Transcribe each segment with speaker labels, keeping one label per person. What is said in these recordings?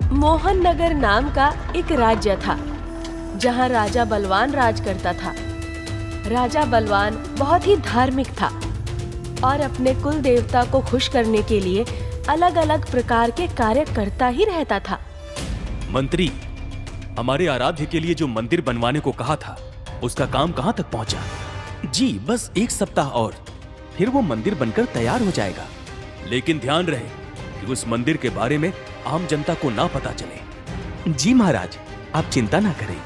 Speaker 1: मोहन नगर नाम का एक राज्य था जहां राजा बलवान राज करता था। राजा बलवान बहुत ही धार्मिक था और अपने कुल देवता को खुश करने के लिए अलग अलग प्रकार के कार्य करता ही रहता था।
Speaker 2: मंत्री, हमारे आराध्य के लिए जो मंदिर बनवाने को कहा था उसका काम कहाँ तक पहुँचा?
Speaker 3: जी बस 1 सप्ताह और, फिर वो मंदिर बनकर तैयार हो जाएगा।
Speaker 2: लेकिन ध्यान रहे कि उस मंदिर के बारे में आम जनता को ना पता चले।
Speaker 3: जी महाराज, आप चिंता ना करें।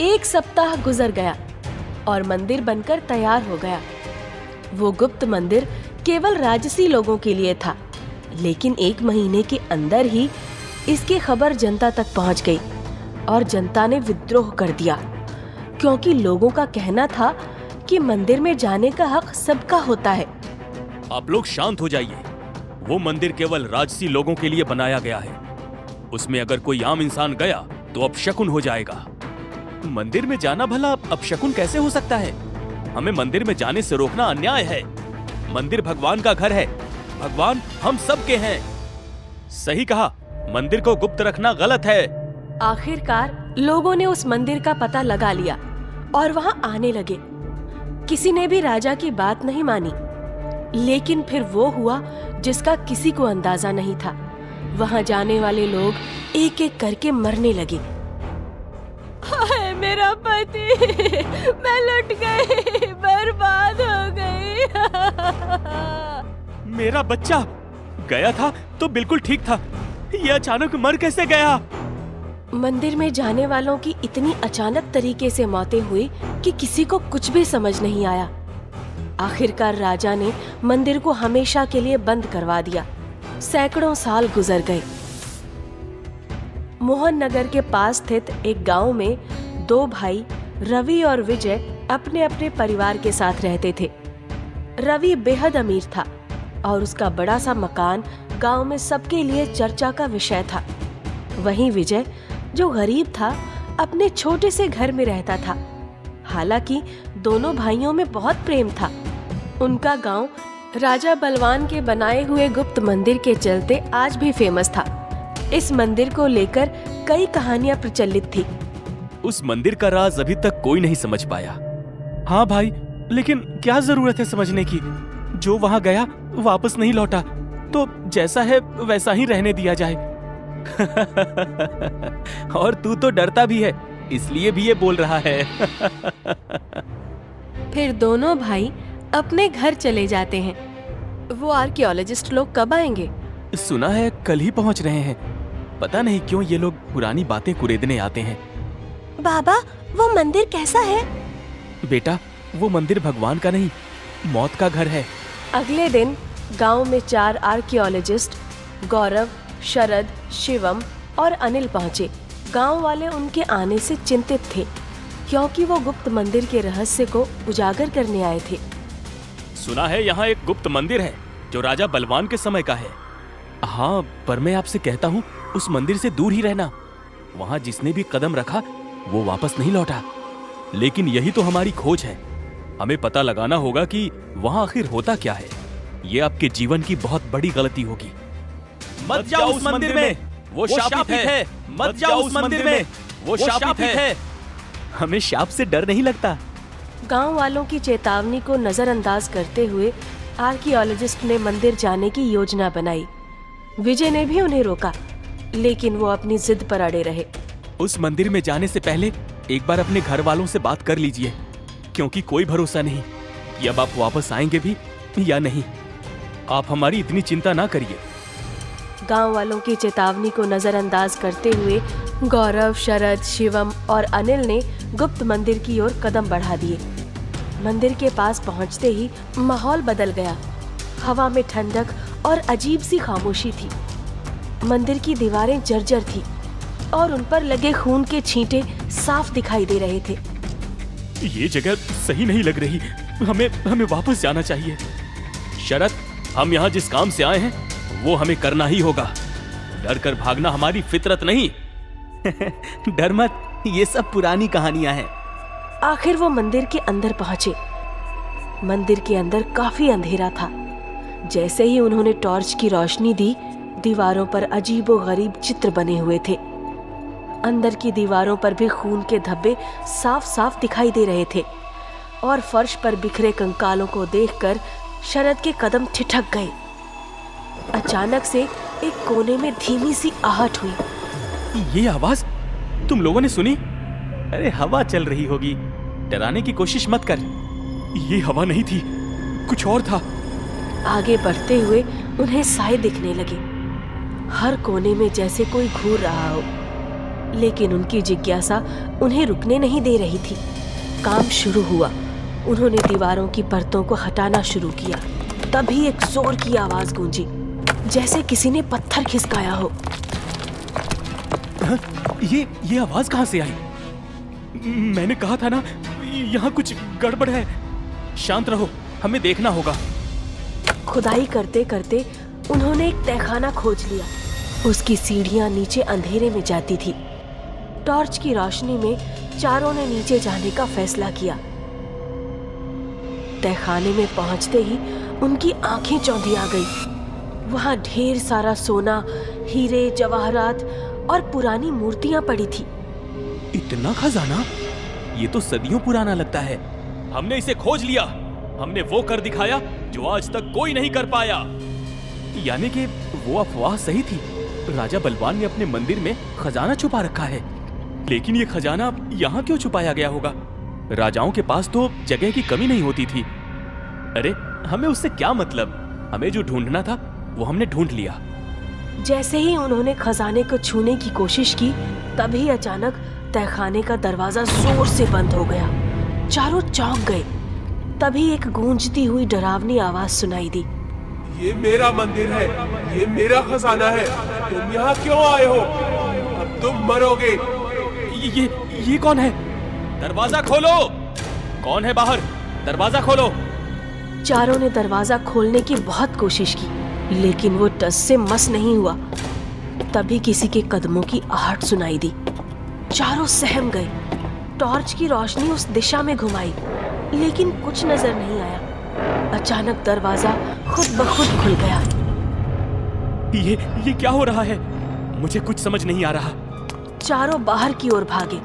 Speaker 1: 1 सप्ताह गुजर गया और मंदिर बनकर तैयार हो गया। वो गुप्त मंदिर केवल राजसी लोगों के लिए था, लेकिन 1 महीने के अंदर ही इसकी खबर जनता तक पहुंच गई और जनता ने विद्रोह कर दिया, क्योंकि लोगों का कहना था कि मंदिर में जाने का हक सबका होता है।
Speaker 2: आप लोग शांत हो जाइए। वो मंदिर केवल राजसी लोगों के लिए बनाया गया है। उसमें अगर कोई आम इंसान गया तो अपशकुन हो जाएगा।
Speaker 3: मंदिर में जाना भला अपशकुन कैसे हो सकता है?
Speaker 2: हमें मंदिर में जाने से रोकना अन्याय है। मंदिर भगवान का घर है। भगवान हम सब के हैं। सही कहा, मंदिर को गुप्त रखना गलत है।
Speaker 1: आखिरकार लोगों ने उस मंदिर का पता लगा लिया और वहां आने लगे। किसी ने भी राजा की बात नहीं मानी, लेकिन फिर वो हुआ जिसका किसी को अंदाजा नहीं था। वहां जाने वाले लोग एक एक करके मरने लगे। हाय मेरा पति, मैं लुट गई, बर्बाद हो गई।
Speaker 2: मेरा बच्चा गया था तो बिल्कुल ठीक था, ये अचानक मर कैसे गया?
Speaker 1: मंदिर में जाने वालों की इतनी अचानक तरीके से मौतें हुई कि किसी को कुछ भी समझ नहीं आया। आखिरकार राजा ने मंदिर को हमेशा के लिए बंद करवा दिया। सैकड़ों साल गुजर गए। मोहन नगर के पास स्थित एक गांव में 2 भाई रवि और विजय अपने अपने परिवार के साथ रहते थे। रवि बेहद अमीर था और उसका बड़ा सा मकान गांव में सबके लिए चर्चा का विषय था। वहीं विजय, जो गरीब था, अपने छोटे से घर में रहता था। हालांकि दोनों भाइयों में बहुत प्रेम था। उनका गांव राजा बलवान के बनाए हुए गुप्त मंदिर के चलते आज भी फेमस था। इस मंदिर को लेकर कई कहानियां प्रचलित थी।
Speaker 2: उस मंदिर का राज अभी तक कोई नहीं समझ पाया।
Speaker 3: हाँ भाई, लेकिन क्या जरूरत है समझने की? जो वहाँ गया वापस नहीं लौटा, तो जैसा है वैसा ही रहने दिया जाए।
Speaker 2: और तू तो डरता भी है, इसलिए भी ये बोल रहा है।
Speaker 1: फिर दोनों भाई अपने घर चले जाते हैं। वो आर्कियोलॉजिस्ट लोग कब आएंगे?
Speaker 3: सुना है कल ही पहुँच रहे हैं। पता नहीं क्यों ये लोग पुरानी बातें कुरेदने आते हैं।
Speaker 1: बाबा, वो मंदिर कैसा है?
Speaker 3: बेटा, वो मंदिर भगवान का नहीं, मौत का घर है।
Speaker 1: अगले दिन गांव में 4 आर्कियोलॉजिस्ट गौरव, शरद, शिवम और अनिल पहुंचे। गांव वाले उनके आने से चिंतित थे, क्योंकि वो गुप्त मंदिर के रहस्य को उजागर करने आए थे।
Speaker 2: सुना है यहाँ एक गुप्त मंदिर है जो राजा बलवान के समय का है।
Speaker 3: हाँ, पर मैं आपसे कहता हूँ उस मंदिर से दूर ही रहना। वहाँ जिसने भी कदम रखा वो वापस नहीं लौटा।
Speaker 2: लेकिन यही तो हमारी खोज है। हमें पता लगाना होगा कि वहाँ आखिर होता क्या है। ये आपके जीवन की बहुत बड़ी गलती होगी।
Speaker 3: मत जाओ उस मंदिर में,
Speaker 2: वो शापित है। मत जाओ उस मंदिर में, वो शापित है।
Speaker 3: हमें शाप से डर नहीं लगता।
Speaker 1: गांव वालों की चेतावनी को नजरअंदाज करते हुए आर्कियोलॉजिस्ट ने मंदिर जाने की योजना बनाई। विजय ने भी उन्हें रोका, लेकिन वो अपनी जिद पर अड़े रहे।
Speaker 3: उस मंदिर में जाने से पहले एक बार अपने घर वालों से बात कर लीजिए, क्योंकि कोई भरोसा नहीं कि अब आप वापस आएंगे भी या नहीं।
Speaker 2: आप हमारी इतनी चिंता ना करिए।
Speaker 1: गांव वालों की चेतावनी को नजरअंदाज करते हुए गौरव, शरद, शिवम और अनिल ने गुप्त मंदिर की ओर कदम बढ़ा दिए। मंदिर के पास पहुंचते ही माहौल बदल गया। हवा में ठंडक और अजीब सी खामोशी थी। मंदिर की दीवारें जर्जर थी और उन पर लगे खून के छींटे साफ दिखाई दे रहे थे।
Speaker 2: ये जगह सही नहीं लग रही। हमें वापस जाना चाहिए। शरद, हम यहाँ जिस काम से आए हैं वो हमें करना ही होगा। डर कर भागना हमारी फितरत नहीं।
Speaker 3: डर मत, ये सब पुरानी कहानियां हैं।
Speaker 1: आखिर वो मंदिर के अंदर पहुंचे। मंदिर के अंदर काफी अंधेरा था। जैसे ही उन्होंने टॉर्च की रोशनी दी, दीवारों पर अजीबोगरीब चित्र बने हुए थे। अंदर की दीवारों पर भी खून के धब्बे साफ साफ दिखाई दे रहे थे और फर्श पर बिखरे कंकालों को देखकर शरद के कदम ठिठक गए। अचानक से एक कोने में धीमी सी आहट हुई।
Speaker 3: ये आवाज तुम लोगों ने सुनी? अरे हवा चल रही होगी, डराने की कोशिश मत कर। ये हवा नहीं थी, कुछ और था।
Speaker 1: आगे बढ़ते हुए उन्हें साए दिखने लगे, हर कोने में जैसे कोई घूर रहा हो। लेकिन उनकी जिज्ञासा उन्हें रुकने नहीं दे रही थी। काम शुरू हुआ। उन्होंने दीवारों की परतों को हटाना शुरू किया। तभी एक जोर की आवाज गूंजी, जैसे किसी ने पत्थर खिसकाया हो।
Speaker 3: ये आवाज कहां से आई? मैंने कहा था ना, यहाँ कुछ गड़बड़ है। शांत रहो, हमें देखना होगा।
Speaker 1: खुदाई करते करते उन्होंने एक तहखाना खोज लिया। उसकी सीढ़ियां नीचे अंधेरे में जाती थी। टॉर्च की रोशनी में चारों ने नीचे जाने का फैसला किया। तहखाने में पहुंचते ही उनकी आंखें चौंधिया गई। वहां ढेर सारा सोना, हीरे, जवाहरात और पुरानी मूर्तियां पड़ी थी।
Speaker 3: इतना खजाना? ये तो सदियों पुराना लगता है।
Speaker 2: हमने इसे खोज लिया। हमने वो कर दिखाया जो आज तक कोई नहीं कर पाया।
Speaker 3: यानी कि वो अफवाह सही थी। राजा बलवान ने अपने मंदिर में खजाना छुपा रखा है। लेकिन ये खजाना यहाँ क्यों छुपाया गया होगा? राजाओं के पास तो जगह की कमी नहीं होती थी।
Speaker 2: अरे हमें उससे क्या मतलब? हमें जो ढूंढना था वो हमने ढूंढ लिया।
Speaker 1: जैसे ही उन्होंने खजाने को छूने की कोशिश की, तभी अचानक तहखाने का दरवाजा जोर से बंद हो गया। चारों चौंक गए। तभी एक गूंजती हुई डरावनी आवाज सुनाई दी।
Speaker 4: ये मेरा मंदिर है, ये मेरा खजाना है। तुम यहाँ क्यों आए हो? अब तुम मरोगे।
Speaker 3: ये कौन है?
Speaker 2: दरवाजा खोलो। कौन है बाहर? दरवाजा खोलो।
Speaker 1: चारों ने दरवाजा खोलने की बहुत कोशिश की, लेकिन वो टस से मस नहीं हुआ। तभी किसी के कदमों की आहट सुनाई दी। चारों सहम गए। टॉर्च की रोशनी उस दिशा में घुमाई, लेकिन कुछ नजर नहीं आया। अचानक दरवाजा खुद ब खुद खुल गया।
Speaker 3: ये क्या हो रहा है? मुझे कुछ समझ नहीं आ रहा।
Speaker 1: चारों बाहर की ओर भागे।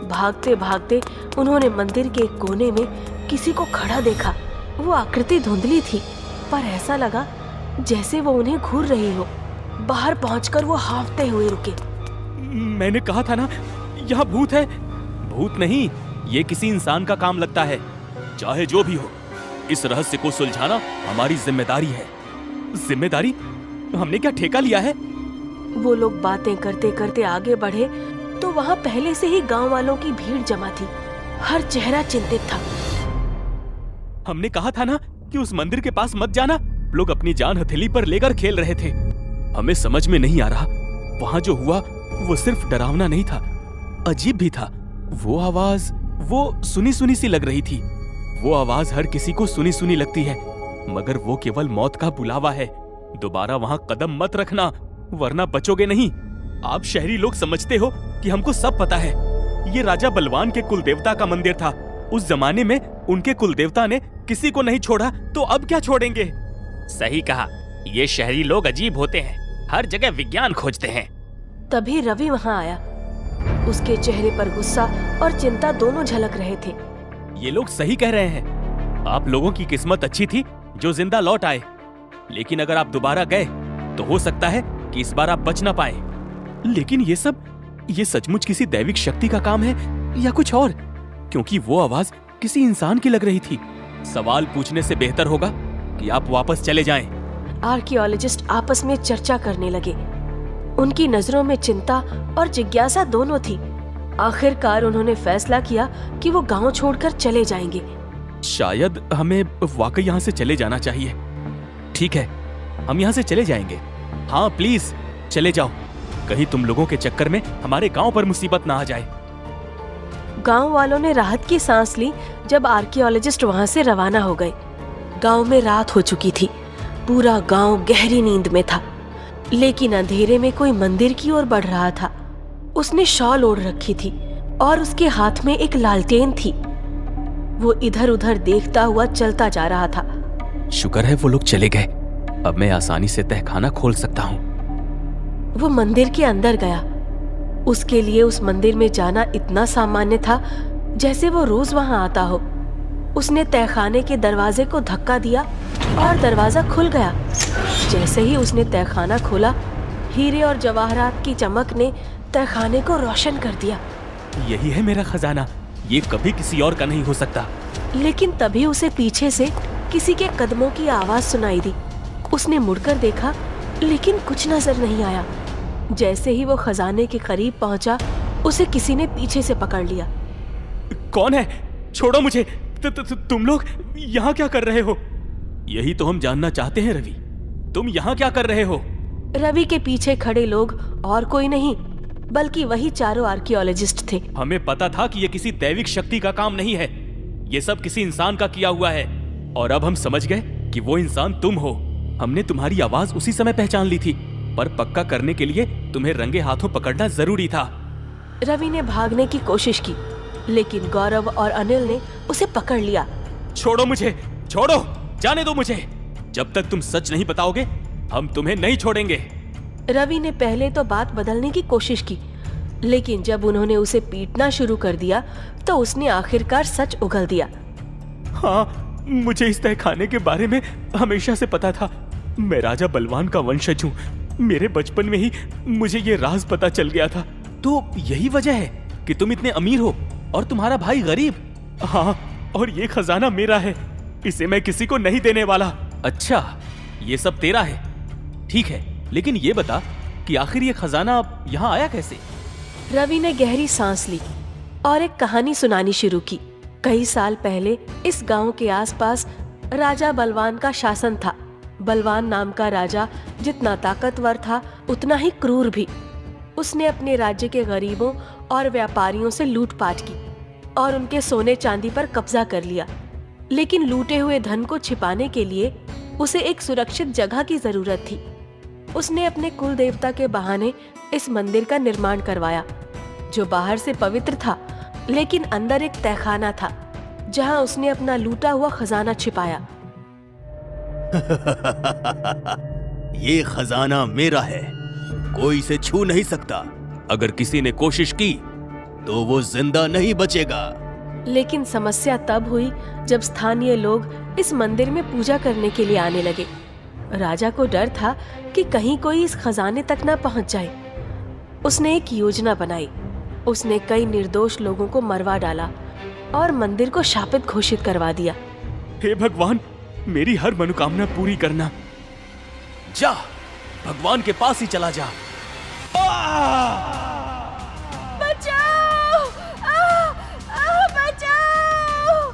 Speaker 1: भागते भागते उन्होंने मंदिर के एक कोने में किसी को खड़ा देखा। वो आकृति धुंधली थी, पर ऐसा लगा जैसे वो उन्हें घूर रही हो। बाहर पहुंचकर वो हांफते हुए रुके।
Speaker 3: मैंने कहा था ना, यहाँ भूत है।
Speaker 2: भूत नहीं, ये किसी इंसान का काम लगता है। चाहे जो भी हो, इस रहस्य को सुलझाना हमारी जिम्मेदारी है।
Speaker 3: जिम्मेदारी? हमने क्या ठेका लिया है?
Speaker 1: वो लोग बातें करते करते आगे बढ़े तो वहां पहले से ही गांव वालों की भीड़ जमा थी। हर चेहरा चिंतित था।
Speaker 3: हमने कहा था ना कि उस मंदिर के पास मत जाना। लोग अपनी जान हथेली पर लेकर खेल रहे थे।
Speaker 2: हमें समझ में नहीं आ रहा।
Speaker 3: वहां जो हुआ वो सिर्फ डरावना नहीं था, अजीब भी था। वो आवाज, वो सुनी सुनी सी लग रही थी। वो आवाज हर किसी को सुनी सुनी लगती है, मगर वो केवल मौत का बुलावा है। दोबारा वहां कदम मत रखना, वरना बचोगे नहीं।
Speaker 2: आप शहरी लोग समझते हो कि हमको सब पता है।
Speaker 3: ये राजा बलवान के कुल देवता का मंदिर था। उस जमाने में उनके कुल देवता ने किसी को नहीं छोड़ा, तो अब क्या छोड़ेंगे?
Speaker 2: सही कहा। ये शहरी लोग अजीब होते हैं, हर जगह विज्ञान खोजते हैं।
Speaker 1: तभी रवि वहां आया। उसके चेहरे पर गुस्सा और चिंता दोनों झलक रहे थे।
Speaker 2: ये लोग सही कह रहे हैं। आप लोगों की किस्मत अच्छी थी जो जिंदा लौट आए। लेकिन अगर आप दोबारा गए तो हो सकता है कि इस बार आप बच ना पाए।
Speaker 3: लेकिन ये सचमुच किसी दैविक शक्ति का काम है या कुछ और? क्योंकि वो आवाज किसी इंसान की लग रही थी।
Speaker 2: सवाल पूछने से बेहतर होगा कि आप वापस चले जाएं।
Speaker 1: आर्कियोलॉजिस्ट आपस में चर्चा करने लगे। उनकी नजरों में चिंता और जिज्ञासा दोनों थी। आखिरकार उन्होंने फैसला किया कि वो गांव छोड़कर चले जाएंगे।
Speaker 3: शायद हमें वाकई यहाँ से चले जाना चाहिए। ठीक है, हम यहाँ से चले जाएंगे।
Speaker 2: हाँ प्लीज चले जाओ।
Speaker 3: कहीं तुम लोगों के चक्कर में हमारे गांव पर मुसीबत ना आ जाए।
Speaker 1: गांव वालों ने राहत की सांस ली जब आर्कियोलॉजिस्ट वहां से रवाना हो गए। गांव में रात हो चुकी थी। पूरा गांव गहरी नींद में था, लेकिन अंधेरे में कोई मंदिर की ओर बढ़ रहा था। उसने शॉल ओढ़ रखी थी और उसके हाथ में एक लालटेन थी। वो इधर उधर देखता हुआ चलता जा रहा था।
Speaker 2: शुक्र है वो लोग चले गए। अब मैं आसानी से तहखाना खोल सकता हूँ।
Speaker 1: वो मंदिर के अंदर गया। उसके लिए उस मंदिर में जाना इतना सामान्य था जैसे वो रोज वहां आता हो। उसने तहखाने के दरवाजे को धक्का दिया और दरवाजा खुल गया। जैसे ही उसने तहखाना खोला, हीरे और जवाहरात की चमक ने तहखाने को रोशन कर दिया।
Speaker 3: यही है मेरा खजाना, ये कभी किसी और का नहीं हो सकता।
Speaker 1: लेकिन तभी उसे पीछे से किसी के कदमों की आवाज सुनाई दी। उसने मुड़कर देखा, लेकिन कुछ नजर नहीं आया। जैसे ही वो खजाने के करीब पहुंचा, उसे किसी ने पीछे से पकड़ लिया।
Speaker 3: कौन है? छोड़ो मुझे। तुम लोग यहाँ क्या कर रहे हो? यही तो हम जानना चाहते हैं रवि, तुम यहाँ क्या कर रहे हो?
Speaker 1: रवि के पीछे खड़े लोग और कोई नहीं बल्कि वही चारों आर्कियोलॉजिस्ट थे।
Speaker 3: हमें पता था कि ये किसी दैविक शक्ति का काम नहीं है, ये सब किसी इंसान का किया हुआ है। और अब हम समझ गए कि वो इंसान तुम हो। हमने तुम्हारी आवाज उसी समय पहचान ली थी, पर पक्का करने के लिए तुम्हें रंगे हाथों पकड़ना जरूरी था।
Speaker 1: रवि ने भागने की कोशिश की, लेकिन गौरव और अनिल ने उसे पकड़ लिया।
Speaker 3: छोड़ो मुझे, छोड़ो, जाने दो मुझे। जब तक तुम सच नहीं बताओगे, हम तुम्हें नहीं छोड़ेंगे।
Speaker 1: रवि ने पहले तो बात बदलने की कोशिश की, लेकिन जब उन्होंने उसे पीटना शुरू कर दिया तो उसने आखिरकार सच उगल दिया।
Speaker 3: हाँ, मुझे इस तहखाने के बारे में हमेशा से पता था। मैं राजा बलवान का वंशज हूँ। मेरे बचपन में ही मुझे ये राज पता चल गया था। तो यही वजह है कि तुम इतने अमीर हो और तुम्हारा भाई गरीब। हाँ, और ये खजाना मेरा है, इसे मैं किसी को नहीं देने वाला। अच्छा, ये सब तेरा है, ठीक है। लेकिन ये बता कि आखिर ये खजाना यहाँ आया कैसे?
Speaker 1: रवि ने गहरी सांस ली और एक कहानी सुनानी शुरू की। कई साल पहले इस गांव के आसपास राजा बलवान का शासन था। बलवान नाम का राजा जितना ताकतवर था, उतना ही क्रूर भी। उसने अपने राज्य के गरीबों और व्यापारियों से लूटपाट की और उनके सोने चांदी पर कब्जा कर लिया। लेकिन लूटे हुए धन को छिपाने के लिए उसे एक सुरक्षित जगह की जरूरत थी। उसने अपने कुल देवता के बहाने इस मंदिर का निर्माण करवाया, जो बाहर से पवित्र था, लेकिन अंदर एक तहखाना था जहां उसने अपना लूटा हुआ खजाना छिपाया।
Speaker 3: ये खजाना मेरा है, कोई इसे छू नहीं सकता। अगर किसी ने कोशिश की तो वो जिंदा नहीं बचेगा।
Speaker 1: लेकिन समस्या तब हुई जब स्थानीय लोग इस मंदिर में पूजा करने के लिए आने लगे। राजा को डर था कि कहीं कोई इस खजाने तक ना पहुंच जाए। उसने एक योजना बनाई। उसने कई निर्दोष लोगों को मरवा डाला और मंदिर को शापित घोषित करवा दिया।
Speaker 3: हे भगवान, मेरी हर मनोकामना पूरी करना। जा, भगवान के पास ही चला जा।
Speaker 1: बचाओ! बचाओ!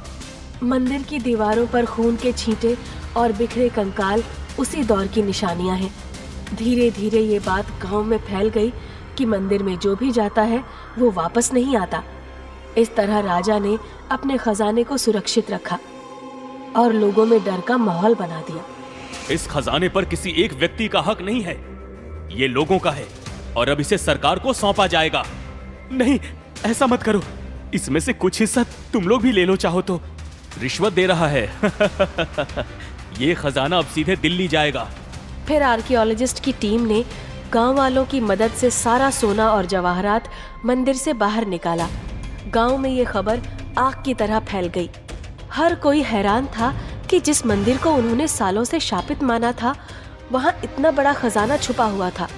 Speaker 1: मंदिर की दीवारों पर खून के छींटे और बिखरे कंकाल उसी दौर की निशानियां हैं। धीरे धीरे ये बात गांव में फैल गई कि मंदिर में जो भी जाता है वो वापस नहीं आता। इस तरह राजा ने अपने खजाने को सुरक्षित रखा और लोगों में डर का माहौल बना दिया।
Speaker 3: इस खजाने पर किसी एक व्यक्ति का हक नहीं है, ये लोगों का है और अब इसे सरकार को सौंपा जाएगा। नहीं, ऐसा मत करो, इसमें से कुछ हिस्सा तुम लोग भी ले लो चाहो तो। रिश्वत दे रहा है। ये खजाना अब सीधे दिल्ली जाएगा।
Speaker 1: फिर आर्कियोलॉजिस्ट की टीम ने गांव वालों की मदद से सारा सोना और जवाहरात मंदिर से बाहर निकाला। गांव में ये खबर आग की तरह फैल गई। हर कोई हैरान था कि जिस मंदिर को उन्होंने सालों से शापित माना था, वहां इतना बड़ा खजाना छुपा हुआ था।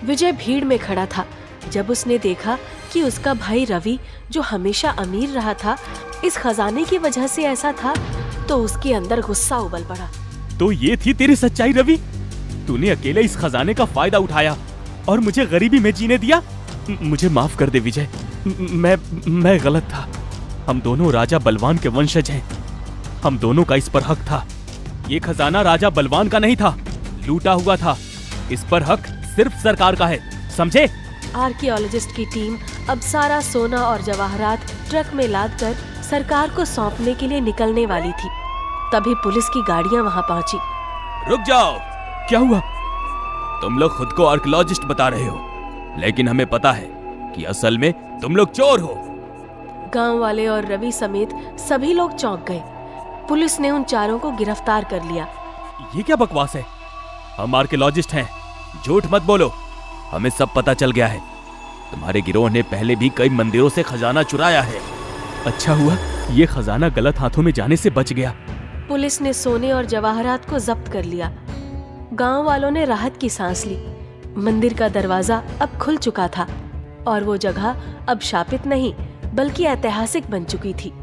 Speaker 1: विजय भीड़ में खड़ा था। जब उसने देखा कि उसका भाई रवि, जो हमेशा अमीर रहा था, इस खजाने की वजह से ऐसा था, तो उसके अंदर गुस्सा उबल पड़ा।
Speaker 3: तो ये थी तेरी सच्चाई रवि? तूने अकेले इस खजाने का फायदा उठाया और मुझे गरीबी में जीने दिया? मुझे माफ कर दे विजय, मैं गलत था। हम दोनों राजा बलवान के वंशज हैं। हम दोनों का इस पर हक था। ये खजाना राजा बलवान का नहीं था, लूटा हुआ था। इस पर हक सिर्फ सरकार का है, समझे?
Speaker 1: आर्कियोलॉजिस्ट की टीम अब सारा सोना और जवाहरात ट्रक में लादकर सरकार को सौंपने के लिए निकलने वाली थी। तभी पुलिस की गाड़ियां वहां पहुंची।
Speaker 3: रुक जाओ, क्या हुआ? तुम लोग खुद को आर्कियोलॉजिस्ट बता रहे हो, लेकिन हमें पता है कि असल में तुम लोग चोर हो।
Speaker 1: गांव वाले और रवि समेत सभी लोग चौंक गए। पुलिस ने उन चारों को गिरफ्तार कर लिया।
Speaker 3: ये क्या बकवास है? हम आर्कियोलॉजिस्ट हैं, झूठ मत बोलो।
Speaker 2: हमें सब पता चल गया है। तुम्हारे गिरोह ने पहले भी कई मंदिरों से खजाना चुराया है।
Speaker 3: अच्छा हुआ ये खजाना गलत हाथों में जाने से बच गया।
Speaker 1: पुलिस ने सोने और जवाहरात को जब्त कर लिया। गांव वालों ने राहत की सांस ली। मंदिर का दरवाजा अब खुल चुका था और वो जगह अब शापित नहीं बल्कि ऐतिहासिक बन चुकी थी।